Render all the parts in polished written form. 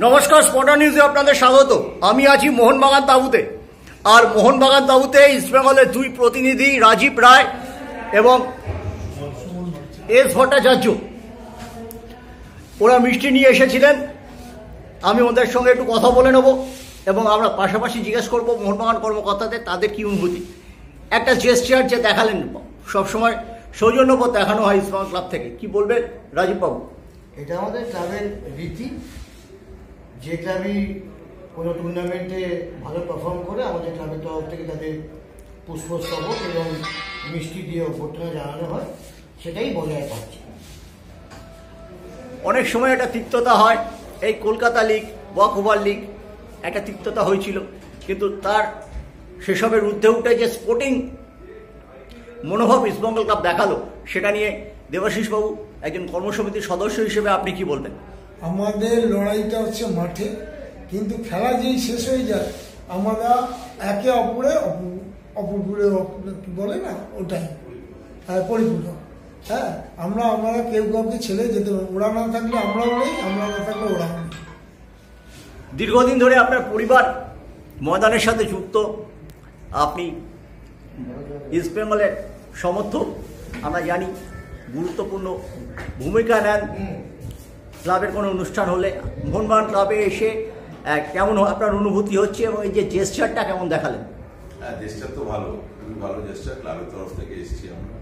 নমস্কার, স্পটার নিউজে আপনাদের স্বাগত। আমি আছি মোহনবাগান তাঁবুতে। আর মোহনবাগান তাঁবুতে ইস্টবেঙ্গলের দুই প্রতিনিধি রাজীব রায় এবং এস ভট্টাচার্য, ওরা মিষ্টি নিয়ে এসেছিলেন। আমি ওদের সঙ্গে একটু কথা বলে নেব এবং আমরা পাশাপাশি জিজ্ঞেস করব মোহনবাগান কর্মকর্তাদের তাদের কী অনুভূতি। একটা জেস্চার যে দেখালেন, সবসময় সৌজন্যবোধ দেখানো হয় ইস্টবেঙ্গল ক্লাব থেকে, কি বলবেন রাজীববাবু? এটা আমাদের ক্লাবের রীতি। যে ক্লাবই কোনো টুর্নামেন্টে ভালো পারফর্ম করে আমাদের ক্লাবের তরফ থেকে তাদের পুষ্পস্তবক এবং মিষ্টি দিয়ে অভ্যর্থনা জানানো হয়, সেটাই বজায় থাকছে। অনেক সময় একটা তিক্ততা হয়, এই কলকাতা লিগ, ওয়াকওভার লিগ একটা তিক্ততা হয়েছিল, কিন্তু তার সেসবের ঊর্ধ্বে উঠে যে স্পোর্টিং মনোভাব ইস্টবেঙ্গল ক্লাব দেখালো, সেটা নিয়ে দেবাশিস বাবু একজন কর্মসমিতির সদস্য হিসেবে আপনি কি বলবেন? আমাদের লড়াইটা হচ্ছে মাঠে, কিন্তু খেলা যেই শেষ হয়ে যায় আমরা একে অপরে অপরপুরে কি বলে না, ওটাই পরিপূরক। হ্যাঁ, আমরা কেউ কাউকে ছেড়ে যেতে পারি। ওরা না থাকলে আমরাও নেই, আমরা না থাকলে ওরাও নেই। দীর্ঘদিন ধরে আপনার পরিবার ময়দানের সাথে যুক্ত, আপনি ইস্টবেঙ্গলের সমর্থক, আমরা জানি গুরুত্বপূর্ণ ভূমিকা নেন ক্লাবের কোনো অনুষ্ঠান হলে। মোহনবাগান ক্লাবে এসে কেমন আপনার অনুভূতি হচ্ছে এবং এই যে জেস্চারটা কেমন দেখালেন? হ্যাঁ, জেস্চার তো ভালো, খুবই ভালো জেস্চার। ক্লাবের তরফ থেকে এসেছি আমরা।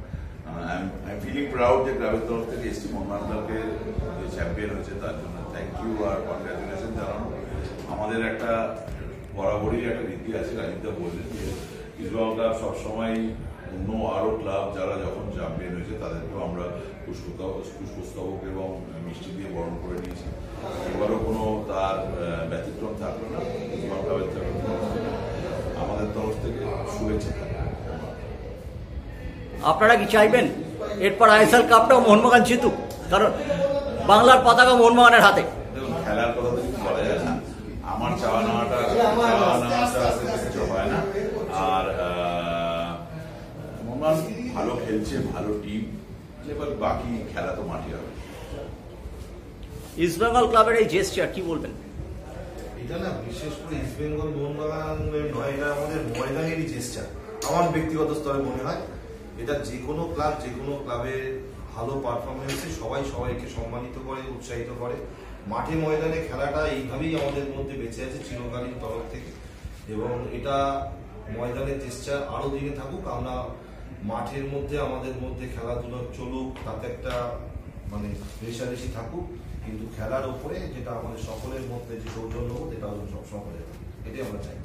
আই এম ফিলিং প্রাউড যে ক্লাবের তরফ থেকে এসেছি। মোহনবাগান ক্লাবকে যে চ্যাম্পিয়ন হয়েছে তার জন্য থ্যাংক ইউ আর কনগ্রাচুলেশন জানানো। আমাদের একটা বরাবরই একটা রীতি আছে, রাজীবদা বললেন যে ইস্টবেঙ্গল ক্লাব সবসময় অন্য আরও ক্লাব যারা যখন চ্যাম্পিয়ন হয়েছে তাদেরকেও আমরা পুষ্পস্তবক এবং মিষ্টি দিয়ে বরণ করে নিয়েছি। এবারও কোনো তার ব্যতিক্রম থাকলো না। ইস্টবেঙ্গল ক্লাবের তরফ থেকে আমাদের তরফ থেকে শুভেচ্ছা থাকবে। আপনারা কি চাইবেন এরপর আইএসএল কাপটাও মোহনবাগান জিতুক? কারণ বাংলার পতাকা মোহনবাগানের হাতে। দেখুন, খেলার কথা তো কিছু বলা যায় না। আমার চাওয়া নেওয়াটা কিছু হয় না। আর মোহনবাগান ভালো খেলছে, ভালো টিম, এবার বাকি খেলা তো মাঠে হবে। ইস্টবেঙ্গল ক্লাবের এই জেস্চার কি বলবেন? এটা না, বিশেষ করে ইস্টবেঙ্গল মোহনবাগানের নয়, এটা আমাদের ময়দানেরই জেস্চার। আমার ব্যক্তিগত স্তরে মনে হয় এটা যে কোনো ক্লাব, যে কোনো ক্লাবের ভালো পারফরমেন্সে সবাই সবাইকে সম্মানিত করে, উৎসাহিত করে। মাঠে ময়দানে খেলাটা এইভাবেই আমাদের মধ্যে বেঁচে আছে চিরকালীন তরফ থেকে, এবং এটা ময়দানের চেষ্টা আরো দিনে থাকুক। আমরা মাঠের মধ্যে আমাদের মধ্যে খেলাধুলা চলুক, তাতে একটা মানে রেশারেশি থাকুক, কিন্তু খেলার উপরে যেটা আমাদের সকলের মধ্যে যে সৌজন্যবোধ, এটা সবসময় এটাই আমরা চাই।